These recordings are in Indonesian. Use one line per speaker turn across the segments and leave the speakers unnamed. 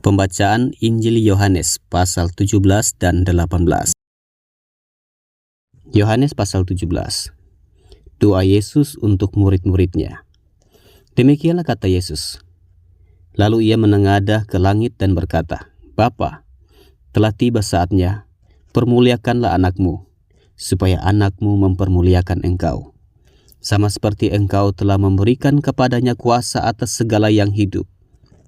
Pembacaan Injil Yohanes pasal 17 dan 18. Yohanes pasal 17. Doa Yesus untuk murid-muridnya. Demikianlah kata Yesus. Lalu ia menengadah ke langit dan berkata, Bapa, telah tiba saatnya, permuliakanlah anakmu, supaya anakmu mempermuliakan engkau. Sama seperti engkau telah memberikan kepadanya kuasa atas segala yang hidup.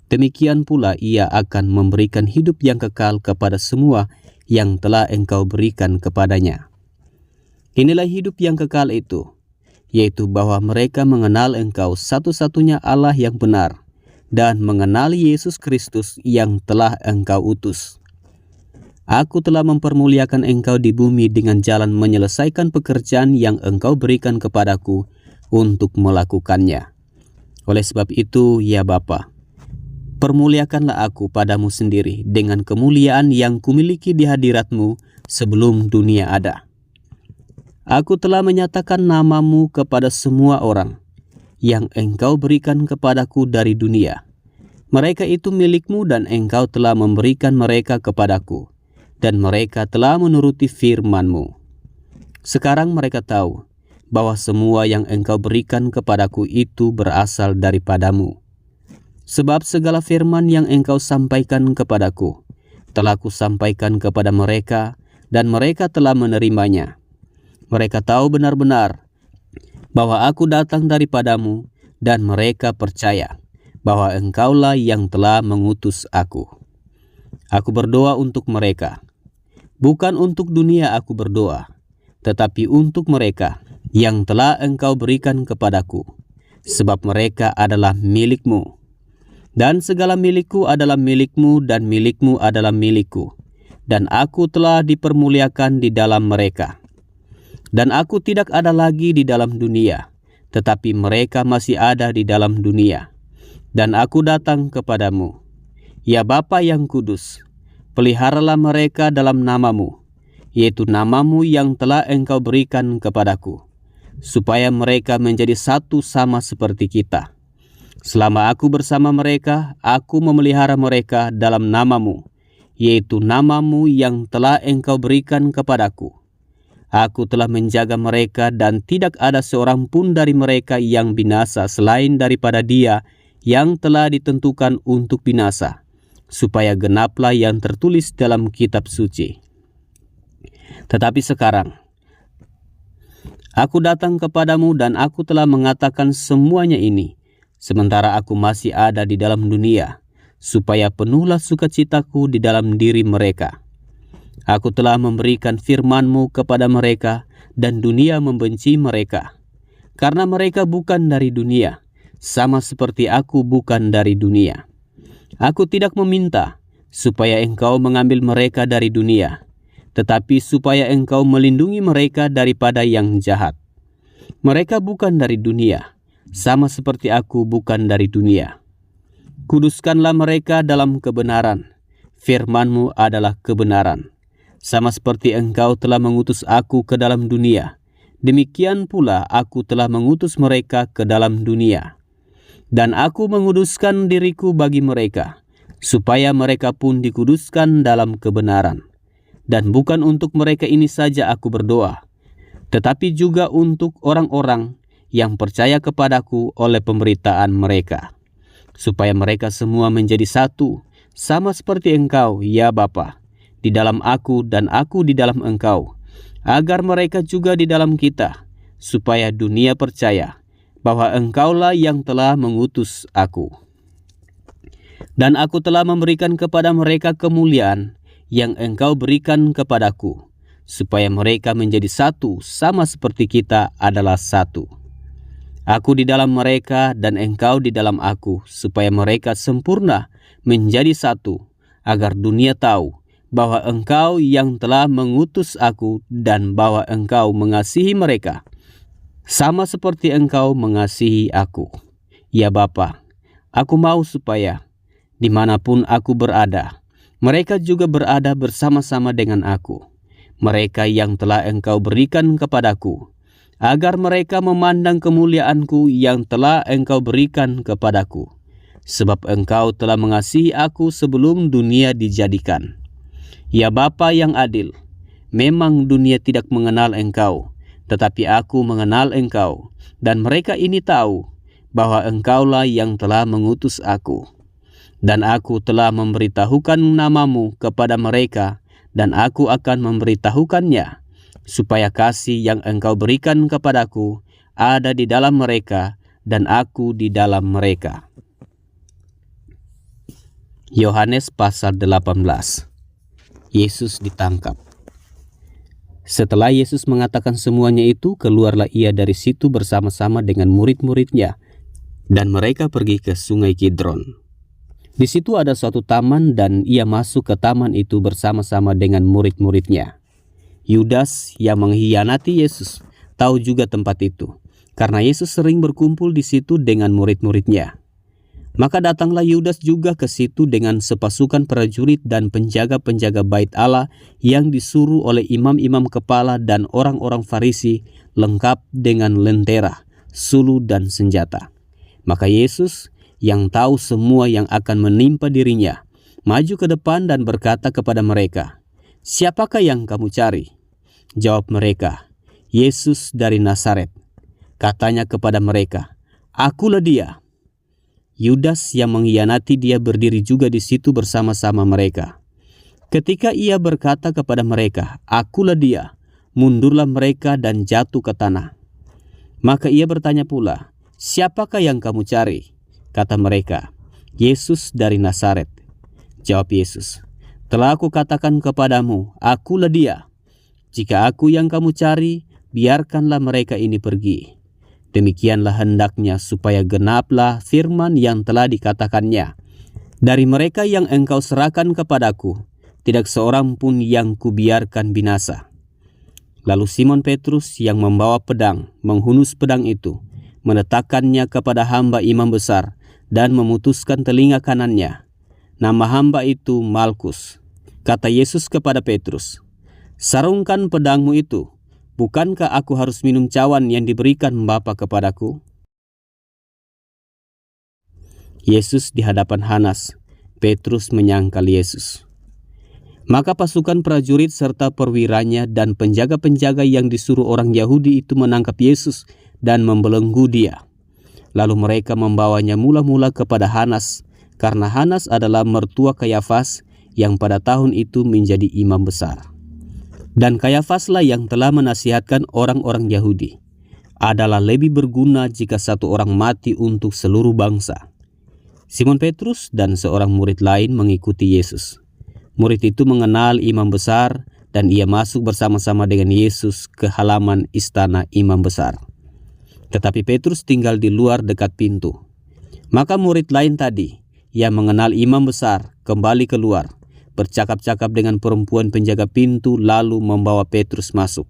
Demikian pula ia akan memberikan hidup yang kekal kepada semua yang telah engkau berikan kepadanya. Inilah hidup yang kekal itu, yaitu bahwa mereka mengenal engkau satu-satunya Allah yang benar, dan mengenali Yesus Kristus yang telah engkau utus. Aku telah mempermuliakan engkau di bumi dengan jalan menyelesaikan pekerjaan yang engkau berikan kepadaku untuk melakukannya. Oleh sebab itu, ya Bapa, permuliakanlah aku padamu sendiri dengan kemuliaan yang kumiliki di hadiratmu sebelum dunia ada. Aku telah menyatakan namamu kepada semua orang yang engkau berikan kepadaku dari dunia. Mereka itu milikmu dan engkau telah memberikan mereka kepadaku, dan mereka telah menuruti firman-Mu. Sekarang mereka tahu bahwa semua yang engkau berikan kepadaku itu berasal daripadamu. Sebab segala firman yang engkau sampaikan kepadaku telah kusampaikan kepada mereka, dan mereka telah menerimanya. Mereka tahu benar-benar bahwa aku datang daripadamu, dan mereka percaya bahwa engkaulah yang telah mengutus aku. Aku berdoa untuk mereka. Bukan untuk dunia aku berdoa, tetapi untuk mereka yang telah engkau berikan kepadaku, sebab mereka adalah milikmu. Dan segala milikku adalah milikmu, dan milikmu adalah milikku. Dan aku telah dipermuliakan di dalam mereka. Dan aku tidak ada lagi di dalam dunia, tetapi mereka masih ada di dalam dunia. Dan aku datang kepadamu. Ya Bapa yang kudus, peliharalah mereka dalam namamu, yaitu namamu yang telah engkau berikan kepadaku, supaya mereka menjadi satu sama seperti kita. Selama aku bersama mereka, aku memelihara mereka dalam namamu, yaitu namamu yang telah engkau berikan kepadaku. Aku telah menjaga mereka, dan tidak ada seorang pun dari mereka yang binasa selain daripada dia yang telah ditentukan untuk binasa, supaya genaplah yang tertulis dalam kitab suci. Tetapi sekarang, aku datang kepadamu dan aku telah mengatakan semuanya ini, sementara aku masih ada di dalam dunia, supaya penuhlah sukacitaku di dalam diri mereka. Aku telah memberikan firman-Mu kepada mereka, dan dunia membenci mereka, karena mereka bukan dari dunia, sama seperti aku bukan dari dunia. Aku tidak meminta supaya engkau mengambil mereka dari dunia, tetapi supaya engkau melindungi mereka daripada yang jahat. Mereka bukan dari dunia, sama seperti aku bukan dari dunia. Kuduskanlah mereka dalam kebenaran. Firman-Mu adalah kebenaran. Sama seperti engkau telah mengutus aku ke dalam dunia, demikian pula aku telah mengutus mereka ke dalam dunia. Dan aku menguduskan diriku bagi mereka, supaya mereka pun dikuduskan dalam kebenaran. Dan bukan untuk mereka ini saja aku berdoa, tetapi juga untuk orang-orang yang percaya kepadaku oleh pemberitaan mereka, supaya mereka semua menjadi satu, sama seperti engkau, ya Bapa, di dalam aku dan aku di dalam engkau, agar mereka juga di dalam kita, supaya dunia percaya bahwa engkaulah yang telah mengutus aku. Dan aku telah memberikan kepada mereka kemuliaan yang engkau berikan kepadaku, supaya mereka menjadi satu sama seperti kita adalah satu. Aku di dalam mereka dan engkau di dalam aku, supaya mereka sempurna menjadi satu, agar dunia tahu bahwa engkau yang telah mengutus aku dan bahwa engkau mengasihi mereka, sama seperti engkau mengasihi aku. Ya Bapa, aku mau supaya dimanapun aku berada, mereka juga berada bersama-sama dengan aku, mereka yang telah engkau berikan kepadaku, agar mereka memandang kemuliaanku yang telah engkau berikan kepadaku, sebab Engkau telah mengasihi aku sebelum dunia dijadikan. Ya Bapa yang adil, memang dunia tidak mengenal Engkau, tetapi aku mengenal Engkau, dan mereka ini tahu bahwa Engkaulah yang telah mengutus aku. Dan aku telah memberitahukan namamu kepada mereka, dan aku akan memberitahukannya, supaya kasih yang Engkau berikan kepadaku ada di dalam mereka, dan aku di dalam mereka. Yohanes pasal 18. Yesus ditangkap. Setelah Yesus mengatakan semuanya itu, keluarlah ia dari situ bersama-sama dengan murid-muridnya, dan mereka pergi ke sungai Kidron. Di situ ada suatu taman, dan ia masuk ke taman itu bersama-sama dengan murid-muridnya. Yudas yang mengkhianati Yesus tahu juga tempat itu, karena Yesus sering berkumpul di situ dengan murid-muridnya. Maka datanglah Yudas juga ke situ dengan sepasukan prajurit dan penjaga-penjaga bait Allah yang disuruh oleh imam-imam kepala dan orang-orang Farisi, lengkap dengan lentera, sulu dan senjata. Maka Yesus yang tahu semua yang akan menimpa dirinya, maju ke depan dan berkata kepada mereka, "Siapakah yang kamu cari?" Jawab mereka, "Yesus dari Nazaret." Katanya kepada mereka, "Akulah dia." Yudas yang mengkhianati dia berdiri juga di situ bersama-sama mereka. Ketika ia berkata kepada mereka, "Akulah dia," mundurlah mereka dan jatuh ke tanah. Maka ia bertanya pula, "Siapakah yang kamu cari?" Kata mereka, "Yesus dari Nazaret." Jawab Yesus, "Telah aku katakan kepadamu, akulah dia. Jika aku yang kamu cari, biarkanlah mereka ini pergi." Demikianlah hendaknya supaya genaplah firman yang telah dikatakannya, "Dari mereka yang engkau serahkan kepadaku, tidak seorang pun yang kubiarkan binasa." Lalu Simon Petrus yang membawa pedang, menghunus pedang itu, meletakkannya kepada hamba imam besar, dan memutuskan telinga kanannya. Nama hamba itu Malkus. Kata Yesus kepada Petrus, "Sarungkan pedangmu itu. Bukankah aku harus minum cawan yang diberikan Bapa kepadaku?" Yesus di hadapan Hanas. Petrus menyangkal Yesus. Maka pasukan prajurit serta perwiranya dan penjaga-penjaga yang disuruh orang Yahudi itu menangkap Yesus dan membelenggu dia. Lalu mereka membawanya mula-mula kepada Hanas, karena Hanas adalah mertua Kayafas yang pada tahun itu menjadi imam besar. Dan Kayafaslah yang telah menasihatkan orang-orang Yahudi, "Adalah lebih berguna jika satu orang mati untuk seluruh bangsa." Simon Petrus dan seorang murid lain mengikuti Yesus. Murid itu mengenal imam besar, dan ia masuk bersama-sama dengan Yesus ke halaman istana imam besar. Tetapi Petrus tinggal di luar dekat pintu. Maka murid lain tadi, yang mengenal imam besar, kembali keluar, bercakap-cakap dengan perempuan penjaga pintu, lalu membawa Petrus masuk.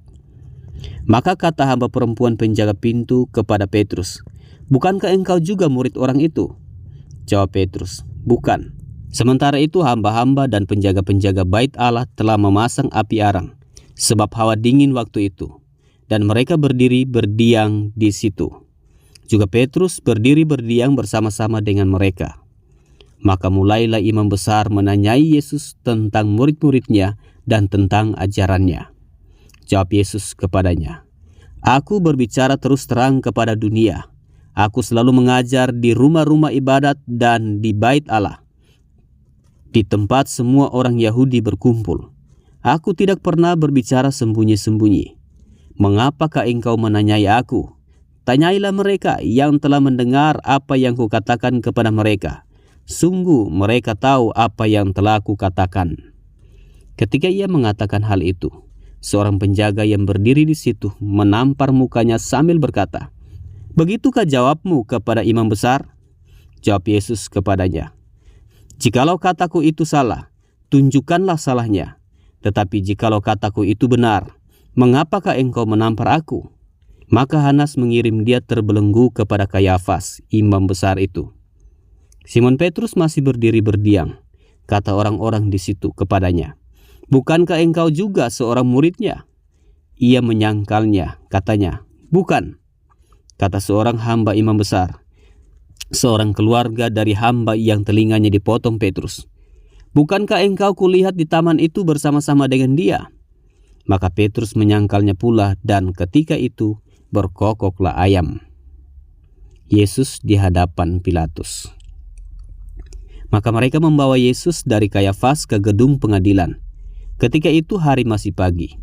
Maka kata hamba perempuan penjaga pintu kepada Petrus, "Bukankah engkau juga murid orang itu?" Jawab Petrus, "Bukan." Sementara itu hamba-hamba dan penjaga-penjaga bait Allah telah memasang api arang, sebab hawa dingin waktu itu, dan mereka berdiri berdiam di situ. Juga Petrus berdiri berdiam bersama-sama dengan mereka. Maka mulailah imam besar menanyai Yesus tentang murid-muridnya dan tentang ajarannya. Jawab Yesus kepadanya, "Aku berbicara terus terang kepada dunia. Aku selalu mengajar di rumah-rumah ibadat dan di bait Allah, di tempat semua orang Yahudi berkumpul. Aku tidak pernah berbicara sembunyi-sembunyi. Mengapakah engkau menanyai aku? Tanyailah mereka yang telah mendengar apa yang kukatakan kepada mereka. Sungguh mereka tahu apa yang telah kukatakan." Ketika ia mengatakan hal itu, seorang penjaga yang berdiri di situ menampar mukanya sambil berkata, "Begitukah jawabmu kepada imam besar?" Jawab Yesus kepadanya, "Jikalau kataku itu salah, tunjukkanlah salahnya. Tetapi jikalau kataku itu benar, mengapakah engkau menampar aku?" Maka Hanas mengirim dia terbelenggu kepada Kayafas, imam besar itu. Simon Petrus masih berdiri berdiam. Kata orang-orang di situ kepadanya, "Bukankah engkau juga seorang muridnya?" Ia menyangkalnya, katanya, "Bukan." Kata seorang hamba imam besar, seorang keluarga dari hamba yang telinganya dipotong Petrus, "Bukankah engkau kulihat di taman itu bersama-sama dengan dia?" Maka Petrus menyangkalnya pula, dan ketika itu berkokoklah ayam. Yesus di hadapan Pilatus. Maka mereka membawa Yesus dari Kayafas ke gedung pengadilan. Ketika itu hari masih pagi.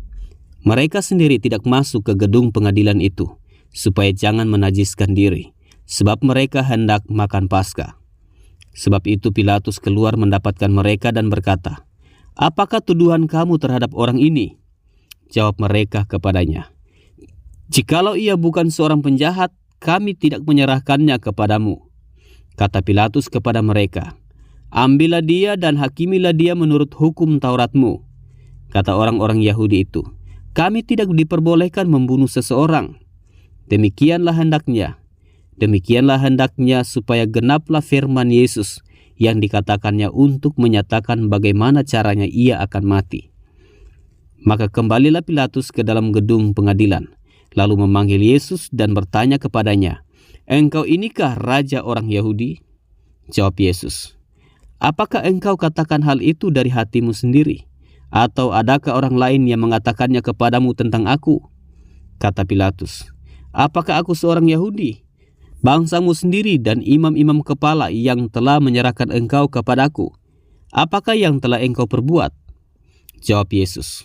Mereka sendiri tidak masuk ke gedung pengadilan itu, supaya jangan menajiskan diri, sebab mereka hendak makan Paskah. Sebab itu Pilatus keluar mendapatkan mereka dan berkata, "Apakah tuduhan kamu terhadap orang ini?" Jawab mereka kepadanya, "Jikalau ia bukan seorang penjahat, kami tidak menyerahkannya kepadamu." Kata Pilatus kepada mereka, "Ambillah dia dan hakimilah dia menurut hukum Tauratmu." Kata orang-orang Yahudi itu, "Kami tidak diperbolehkan membunuh seseorang. Demikianlah hendaknya supaya genaplah firman Yesus yang dikatakannya untuk menyatakan bagaimana caranya ia akan mati." Maka kembalilah Pilatus ke dalam gedung pengadilan, lalu memanggil Yesus dan bertanya kepadanya, "Engkau inikah raja orang Yahudi?" Jawab Yesus, "Apakah engkau katakan hal itu dari hatimu sendiri? Atau adakah orang lain yang mengatakannya kepadamu tentang aku?" Kata Pilatus, "Apakah aku seorang Yahudi? Bangsamu sendiri dan imam-imam kepala yang telah menyerahkan engkau kepadaku. Apakah yang telah engkau perbuat?" Jawab Yesus,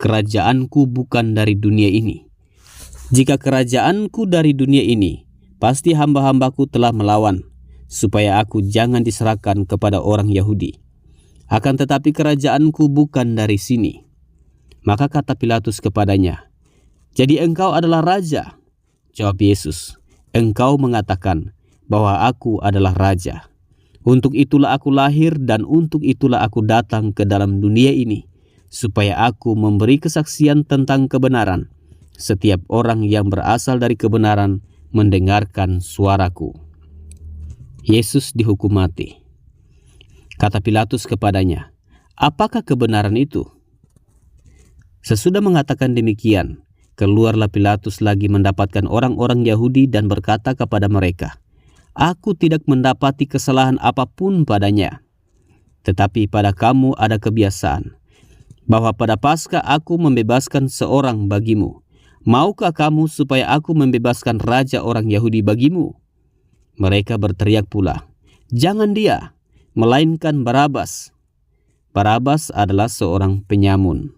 "Kerajaanku bukan dari dunia ini. Jika kerajaanku dari dunia ini, pasti hamba-hambaku telah melawan, supaya aku jangan diserahkan kepada orang Yahudi. Akan tetapi kerajaanku bukan dari sini." Maka kata Pilatus kepadanya, "Jadi engkau adalah raja?" Jawab Yesus, "Engkau mengatakan bahwa aku adalah raja. Untuk itulah aku lahir dan untuk itulah aku datang ke dalam dunia ini, supaya aku memberi kesaksian tentang kebenaran. Setiap orang yang berasal dari kebenaran mendengarkan suaraku." Yesus dihukum mati. Kata Pilatus kepadanya, "Apakah kebenaran itu?" Sesudah mengatakan demikian, keluarlah Pilatus lagi mendapatkan orang-orang Yahudi dan berkata kepada mereka, "Aku tidak mendapati kesalahan apapun padanya. Tetapi pada kamu ada kebiasaan, bahwa pada Paskah aku membebaskan seorang bagimu. Maukah kamu supaya aku membebaskan raja orang Yahudi bagimu?" Mereka berteriak pula, "Jangan dia, melainkan Barabas." Barabas adalah seorang penyamun.